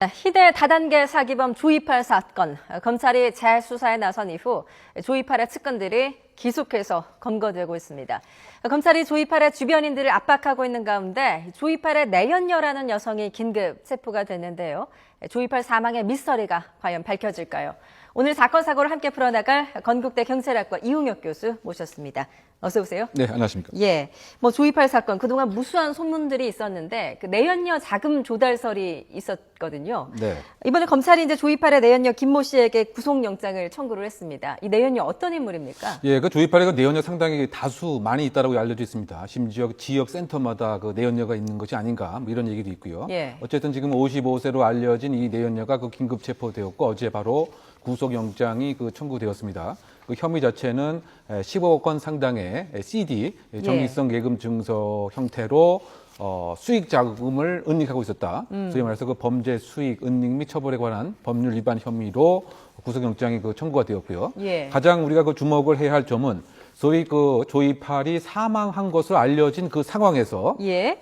희대 다단계 사기범 조이팔 사건, 검찰이 재수사에 나선 이후 조이팔의 측근들이 기속해서 검거되고 있습니다. 검찰이 조이팔의 주변인들을 압박하고 있는 가운데 조이팔의 내연녀라는 여성이 긴급 체포가 됐는데요. 조이팔 사망의 미스터리가 과연 밝혀질까요? 오늘 사건 사고를 함께 풀어나갈 건국대 경찰학과 이웅혁 교수 모셨습니다. 어서 오세요. 네, 안녕하십니까. 예, 조이팔 사건 그동안 무수한 소문들이 있었는데 그 내연녀 자금 조달설이 있었거든요. 네. 이번에 검찰이 이제 조이팔의 내연녀 김모 씨에게 구속영장을 청구를 했습니다. 이 내연녀 어떤 인물입니까? 예, 그 조이팔의 그 내연녀 상당히 다수 많이 있다라고 알려져 있습니다. 심지어 지역 센터마다 그 내연녀가 있는 것이 아닌가 뭐 이런 얘기도 있고요. 예. 어쨌든 지금 55세로 알려진 이 내연녀가 그 긴급 체포되었고 어제 바로 구속영장이 그 청구되었습니다. 그 혐의 자체는 15억 원 상당의 CD 정기성 예금 증서 형태로 수익 자금을 은닉하고 있었다. 소위 말해서 그 범죄 수익 은닉 및 처벌에 관한 법률 위반 혐의로 구속영장이 그 청구가 되었고요. 예. 가장 우리가 그 주목을 해야 할 점은 소위 그 조이팔이 사망한 것으로 알려진 그 상황에서 예.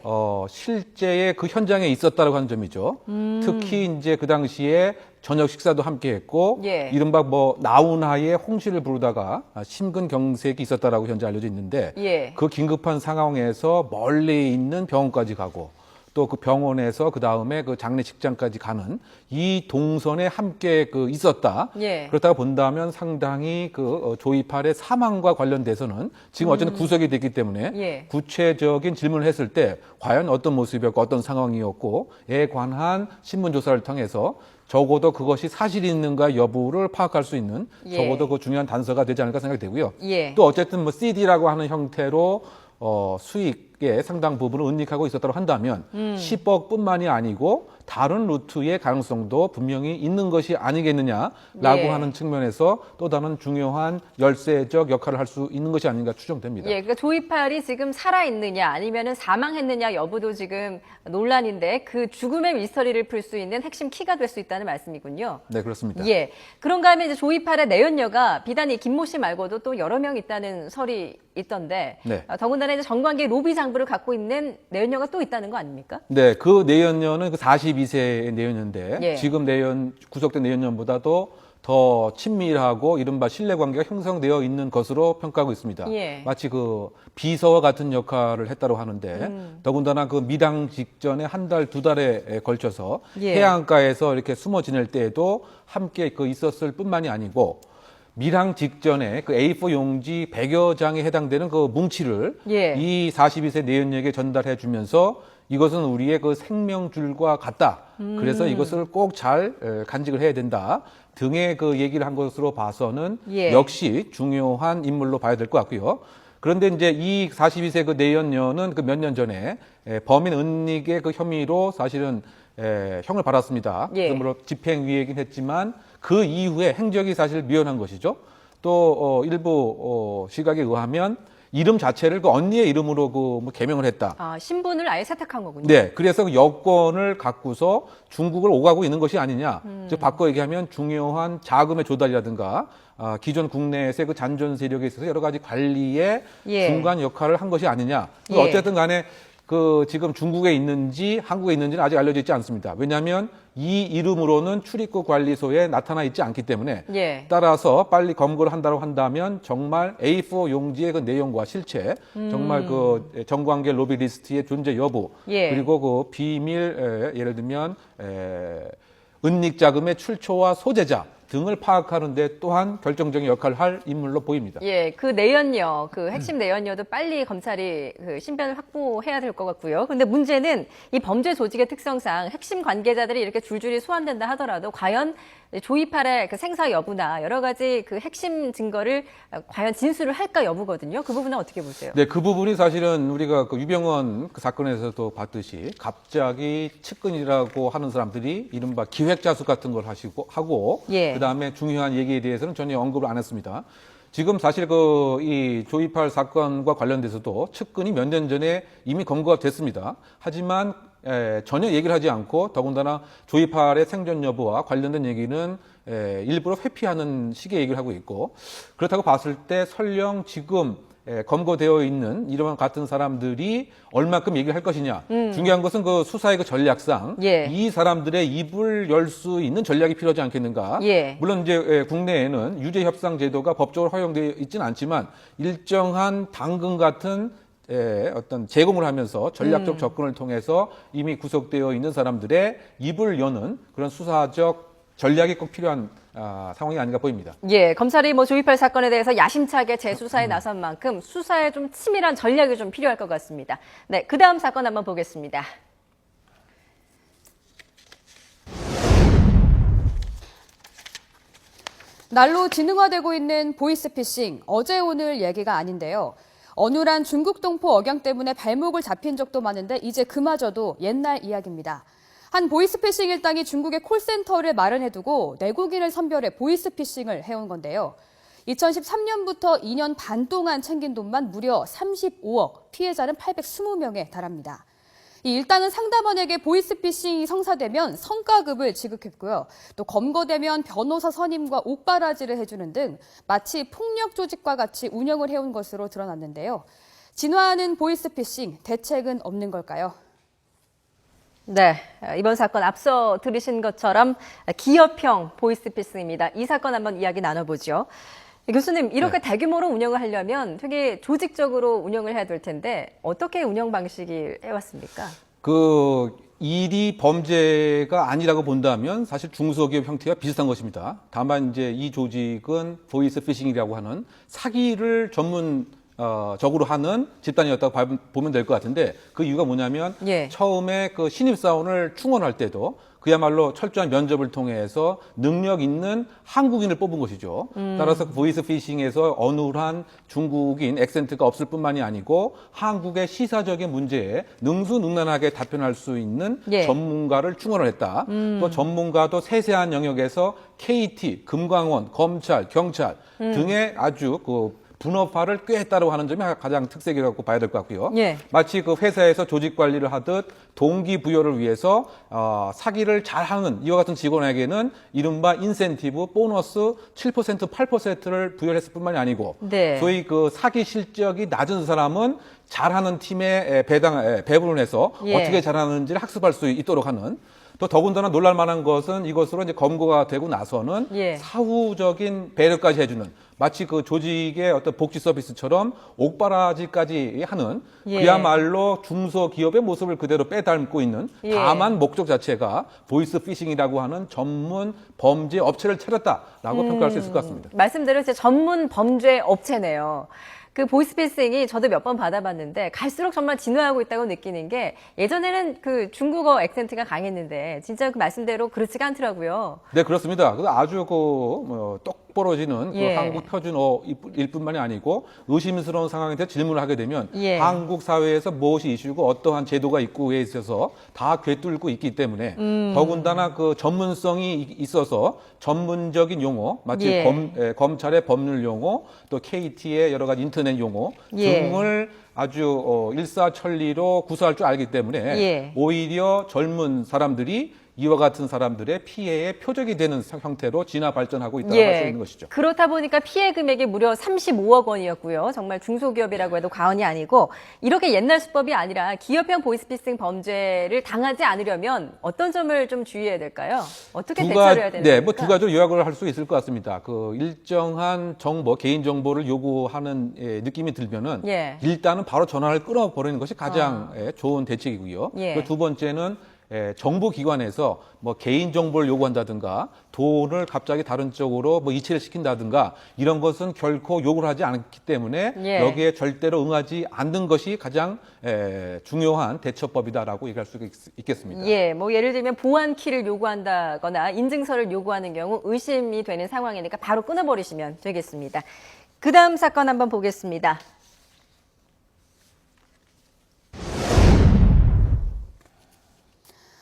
실제의 그 현장에 있었다라고 하는 점이죠. 특히 이제 그 당시에 저녁 식사도 함께 했고 예. 이른바 나훈아의 홍시를 부르다가 심근경색이 있었다라고 현재 알려져 있는데 예. 그 긴급한 상황에서 멀리 있는 병원까지 가고 또 그 병원에서 그 다음에 그 장례식장까지 가는 이 동선에 함께 그 있었다. 예. 그렇다고 본다면 상당히 그 조이팔의 사망과 관련돼서는 지금 어쨌든 구속이 됐기 때문에 예. 구체적인 질문을 했을 때 과연 어떤 모습이었고 어떤 상황이었고에 관한 신문 조사를 통해서 적어도 그것이 사실이 있는가 여부를 파악할 수 있는 예. 적어도 그 중요한 단서가 되지 않을까 생각이 되고요. 예. 또 어쨌든 CD라고 하는 형태로 수익의 상당 부분을 은닉하고 있었다고 한다면 10억뿐만이 아니고 다른 루트의 가능성도 분명히 있는 것이 아니겠느냐라고 예. 하는 측면에서 또 다른 중요한 열쇠적 역할을 할 수 있는 것이 아닌가 추정됩니다. 예, 그러니까 조이팔이 지금 살아있느냐 아니면은 사망했느냐 여부도 지금 논란인데 그 죽음의 미스터리를 풀 수 있는 핵심 키가 될 수 있다는 말씀이군요. 네, 그렇습니다. 예. 그런가 하면 이제 조이팔의 내연녀가 비단 이 김모 씨 말고도 또 여러 명 있다는 설이 있던데 네. 더군다나 이제 정관계 로비 장부를 갖고 있는 내연녀가 또 있다는 거 아닙니까? 네, 그 내연녀는 그 42세의 내연녀인데 예. 지금 구속된 내연녀보다도 더 친밀하고 이른바 신뢰관계가 형성되어 있는 것으로 평가하고 있습니다. 예. 마치 그 비서와 같은 역할을 했다고 하는데 더군다나 그 미당 직전에 한 달, 두 달에 걸쳐서 예. 해안가에서 이렇게 숨어 지낼 때에도 함께 그 있었을 뿐만이 아니고 밀항 직전에 그 A4 용지 100여 장에 해당되는 그 뭉치를 예. 이 42세 내연녀에게 전달해 주면서 이것은 우리의 그 생명줄과 같다. 그래서 이것을 꼭 잘 간직을 해야 된다. 등의 그 얘기를 한 것으로 봐서는 예. 역시 중요한 인물로 봐야 될 것 같고요. 그런데 이제 이 42세 그 내연녀는 그 몇 년 전에 범인 은닉의 그 혐의로 사실은 형을 받았습니다. 예. 그러므로 집행유예이긴 했지만 그 이후에 행적이 사실 미연한 것이죠. 또 일부 시각에 의하면 이름 자체를 그 언니의 이름으로 개명을 했다. 아, 신분을 아예 세탁한 거군요. 네, 그래서 그 여권을 갖고서 중국을 오가고 있는 것이 아니냐. 즉 바꿔 얘기하면 중요한 자금의 조달이라든가 기존 국내에서의 그 잔존 세력에 있어서 여러 가지 관리의 예. 중간 역할을 한 것이 아니냐. 예. 어쨌든 간에 그 지금 중국에 있는지 한국에 있는지는 아직 알려져 있지 않습니다. 왜냐하면 이 이름으로는 출입국 관리소에 나타나 있지 않기 때문에 예. 따라서 빨리 검거를 한다고 한다면 정말 A4 용지의 그 내용과 실체, 정말 그 정관계 로비 리스트의 존재 여부, 예. 그리고 그 비밀 예를 들면 은닉 자금의 출처와 소재자 등을 파악하는 데 또한 결정적인 역할을 할 인물로 보입니다. 예, 그 내연녀, 그 핵심 내연녀도 빨리 검찰이 그 신변을 확보해야 될 것 같고요. 근데 문제는 이 범죄 조직의 특성상 핵심 관계자들이 이렇게 줄줄이 소환된다 하더라도 과연 조이팔의 그 생사 여부나 여러 가지 그 핵심 증거를 과연 진술을 할까 여부거든요. 그 부분은 어떻게 보세요? 네, 그 부분이 사실은 우리가 그 유병헌 그 사건에서도 봤듯이 갑자기 측근이라고 하는 사람들이 이른바 기획자수 같은 걸 하고 예. 그다음에 중요한 얘기에 대해서는 전혀 언급을 안 했습니다. 지금 사실 이 조이팔 사건과 관련돼서도 측근이 몇 년 전에 이미 검거가 됐습니다. 하지만 전혀 얘기를 하지 않고 더군다나 조이팔의 생존 여부와 관련된 얘기는 일부러 회피하는 식의 얘기를 하고 있고 그렇다고 봤을 때 설령 지금 검거되어 있는 이러한 같은 사람들이 얼마큼 얘기를 할 것이냐. 중요한 것은 그 수사의 그 전략상 예. 이 사람들의 입을 열 수 있는 전략이 필요하지 않겠는가. 예. 물론 이제 국내에는 유죄 협상 제도가 법적으로 허용되어 있지는 않지만 일정한 당근 같은 어떤 제공을 하면서 전략적 접근을 통해서 이미 구속되어 있는 사람들의 입을 여는 그런 수사적 전략이 꼭 필요한 상황이 아닌가 보입니다. 예, 검찰이 뭐 조이팔 사건에 대해서 야심차게 재수사에 나선 만큼 수사에 좀 치밀한 전략이 좀 필요할 것 같습니다. 네, 그 다음 사건 한번 보겠습니다. 날로 지능화되고 있는 보이스피싱, 어제 오늘 얘기가 아닌데요. 어눌한 중국 동포 억양 때문에 발목을 잡힌 적도 많은데 이제 그마저도 옛날 이야기입니다. 한 보이스피싱 일당이 중국의 콜센터를 마련해두고 내국인을 선별해 보이스피싱을 해온 건데요. 2013년부터 2년 반 동안 챙긴 돈만 무려 35억, 피해자는 820명에 달합니다. 이 일당은 상담원에게 보이스피싱이 성사되면 성과급을 지급했고요. 또 검거되면 변호사 선임과 옥바라지를 해주는 등 마치 폭력 조직과 같이 운영을 해온 것으로 드러났는데요. 진화하는 보이스피싱, 대책은 없는 걸까요? 네, 이번 사건 앞서 들으신 것처럼 기업형 보이스피싱입니다. 이 사건 한번 이야기 나눠보죠. 교수님, 이렇게 대규모로 운영을 하려면 되게 조직적으로 운영을 해야 될 텐데 어떻게 운영 방식이 해왔습니까? 그 일이 범죄가 아니라고 본다면 사실 중소기업 형태와 비슷한 것입니다. 다만 이제 이 조직은 보이스 피싱이라고 하는 사기를 적으로 하는 집단이었다고 보면 될 것 같은데 그 이유가 뭐냐면 예. 처음에 그 신입사원을 충원할 때도 그야말로 철저한 면접을 통해서 능력 있는 한국인을 뽑은 것이죠. 따라서 보이스 피싱에서 어눌한 중국인 액센트가 없을 뿐만이 아니고 한국의 시사적인 문제에 능수능란하게 답변할 수 있는 예. 전문가를 충원을 했다. 또 전문가도 세세한 영역에서 KT, 금강원, 검찰, 경찰 등의 아주 그 분업화를 꽤 했다고 하는 점이 가장 특색이라고 봐야 될 것 같고요. 예. 마치 그 회사에서 조직 관리를 하듯 동기부여를 위해서 사기를 잘하는 이와 같은 직원에게는 이른바 인센티브, 보너스 7%, 8%를 부여했을 뿐만이 아니고 네. 소위 그 사기 실적이 낮은 사람은 잘하는 팀에 배분을 해서 예. 어떻게 잘하는지를 학습할 수 있도록 하는 또 더군다나 놀랄 만한 것은 이것으로 이제 검거가 되고 나서는 예. 사후적인 배려까지 해주는 마치 그 조직의 어떤 복지 서비스처럼 옥바라지까지 하는 예. 그야말로 중소기업의 모습을 그대로 빼닮고 있는 예. 다만 목적 자체가 보이스 피싱이라고 하는 전문 범죄 업체를 차렸다라고 평가할 수 있을 것 같습니다. 말씀대로 이제 전문 범죄 업체네요. 그 보이스피싱이 저도 몇 번 받아봤는데 갈수록 정말 진화하고 있다고 느끼는 게 예전에는 그 중국어 액센트가 강했는데 진짜 그 말씀대로 그렇지가 않더라고요. 네, 그렇습니다. 그 아주 똑 부러지는 예. 그 한국 표준어일 뿐만이 아니고 의심스러운 상황에 대해 질문을 하게 되면 예. 한국 사회에서 무엇이 이슈고 어떠한 제도가 있고에 있어서 다 꿰뚫고 있기 때문에 더군다나 그 전문성이 있어서 전문적인 용어, 마치 예. 검찰의 법률 용어, 또 KT의 여러 가지 인터넷 용어 예. 등을 아주 일사천리로 구사할 줄 알기 때문에 예. 오히려 젊은 사람들이 이와 같은 사람들의 피해의 표적이 되는 형태로 진화 발전하고 있다고 할 수 있는 것이죠. 그렇다 보니까 피해 금액이 무려 35억 원이었고요. 정말 중소기업이라고 해도 과언이 아니고 이렇게 옛날 수법이 아니라 기업형 보이스피싱 범죄를 당하지 않으려면 어떤 점을 좀 주의해야 될까요? 어떻게 대처를 해야 되는 네, 겁니까? 뭐 두 가지로 요약을 할 수 있을 것 같습니다. 그 일정한 정보, 개인 정보를 요구하는 느낌이 들면은 예. 일단은 바로 전화를 끊어버리는 것이 가장 좋은 대책이고요. 예. 그 두 번째는 정보기관에서 뭐 개인 정보를 요구한다든가 돈을 갑자기 다른 쪽으로 뭐 이체를 시킨다든가 이런 것은 결코 요구를 하지 않기 때문에 예. 여기에 절대로 응하지 않는 것이 가장 중요한 대처법이다라고 얘기할 수 있겠습니다. 예, 뭐 예를 들면 보안 키를 요구한다거나 인증서를 요구하는 경우 의심이 되는 상황이니까 바로 끊어버리시면 되겠습니다. 그 다음 사건 한번 보겠습니다.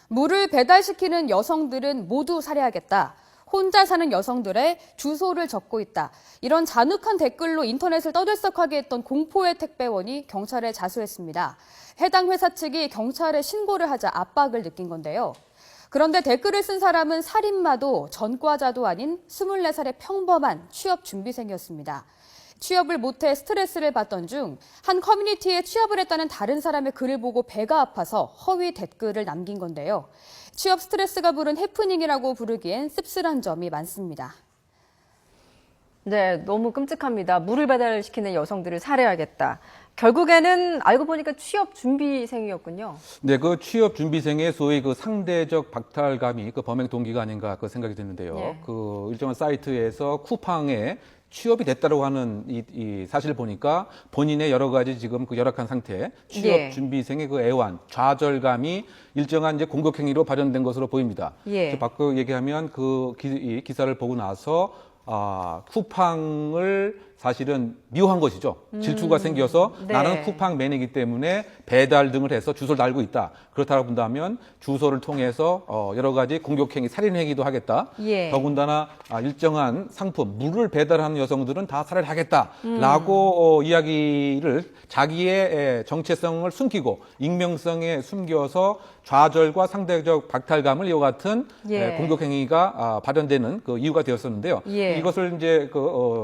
물을 배달시키는 여성들은 모두 살해하겠다. 혼자 사는 여성들의 주소를 적고 있다. 이런 잔혹한 댓글로 인터넷을 떠들썩하게 했던 공포의 택배원이 경찰에 자수했습니다. 해당 회사 측이 경찰에 신고를 하자 압박을 느낀 건데요. 그런데 댓글을 쓴 사람은 살인마도 전과자도 아닌 24살의 평범한 취업 준비생이었습니다. 취업을 못해 스트레스를 받던 중 한 커뮤니티에 취업을 했다는 다른 사람의 글을 보고 배가 아파서 허위 댓글을 남긴 건데요. 취업 스트레스가 부른 해프닝이라고 부르기엔 씁쓸한 점이 많습니다. 네, 너무 끔찍합니다. 물을 배달시키는 여성들을 살해하겠다. 결국에는 알고 보니까 취업 준비생이었군요. 네, 그 취업 준비생의 소위 그 상대적 박탈감이 그 범행 동기가 아닌가 그 생각이 드는데요. 예. 그 일정한 사이트에서 쿠팡에 취업이 됐다고 하는 이 사실을 보니까 본인의 여러 가지 지금 그 열악한 상태, 취업 예. 준비생의 그 애환, 좌절감이 일정한 이제 공격 행위로 발현된 것으로 보입니다. 예. 바꿔 얘기하면 이 기사를 보고 나서 쿠팡을 사실은 미워한 것이죠. 질투가 생겨서 네. 나는 쿠팡맨이기 때문에 배달 등을 해서 주소를 달고 있다. 그렇다고 본다면 주소를 통해서 여러 가지 공격행위, 살인행위도 하겠다. 예. 더군다나 일정한 상품, 물을 배달하는 여성들은 다 살해하겠다라고 이야기를 자기의 정체성을 숨기고 익명성에 숨겨서 좌절과 상대적 박탈감을 이와 같은 예. 공격행위가 발현되는 그 이유가 되었었는데요. 예. 이것을 이제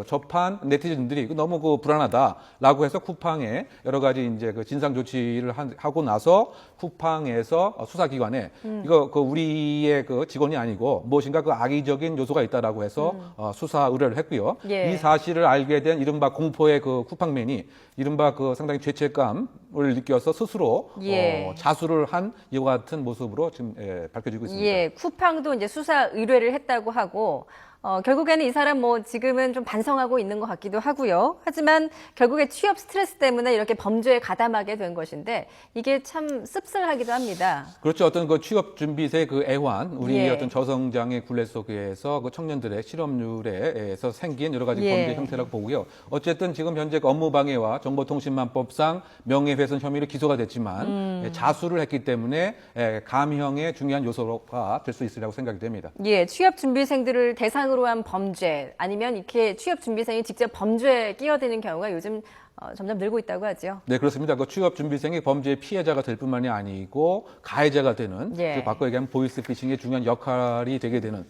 접한 네티즌들이 너무 불안하다라고 해서 쿠팡에 여러 가지 이제 진상 조치를 하고 나서 쿠팡에서 수사기관에 이거 우리의 직원이 아니고 무엇인가 악의적인 요소가 있다라고 해서 수사 의뢰를 했고요. 예. 이 사실을 알게 된 이른바 공포의 쿠팡맨이 이른바 상당히 죄책감을 느껴서 스스로 예. 자수를 한 이와 같은 모습으로 지금 밝혀지고 있습니다. 예, 쿠팡도 이제 수사 의뢰를 했다고 하고, 결국에는 이 사람 지금은 좀 반성하고 있는 것 같기도 하고요. 하지만 결국에 취업 스트레스 때문에 이렇게 범죄에 가담하게 된 것인데 이게 참 씁쓸하기도 합니다. 그렇죠. 어떤 취업 준비생 애환, 우리 예. 어떤 저성장의 굴레 속에서 청년들의 실업률에서 생긴 여러 가지 예. 범죄 형태라고 보고요. 어쨌든 지금 현재 업무방해와 정보통신망법상 명예훼손 혐의로 기소가 됐지만 자수를 했기 때문에 감형의 중요한 요소가 될 수 있으리라고 생각이 됩니다. 예, 취업 준비생들을 대상으로 한 범죄 아니면 이렇게 취업 준비생이 직접 범죄에 끼어드는 경우가 요즘 점점 늘고 있다고 하죠. 네, 그렇습니다. 취업 준비생이 범죄의 피해자가 될 뿐만이 아니고 가해자가 되는, 예. 바꿔 얘기하면 보이스피싱의 중요한 역할이 되게 되는,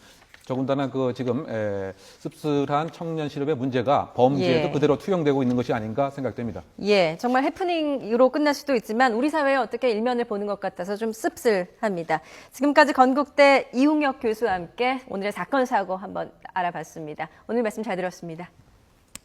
더군다나 지금 씁쓸한 청년 실업의 문제가 범죄에도 예. 그대로 투영되고 있는 것이 아닌가 생각됩니다. 예, 정말 해프닝으로 끝날 수도 있지만 우리 사회에 어떻게 일면을 보는 것 같아서 좀 씁쓸합니다. 지금까지 건국대 이웅혁 교수와 함께 오늘의 사건 사고 한번 알아봤습니다. 오늘 말씀 잘 들었습니다.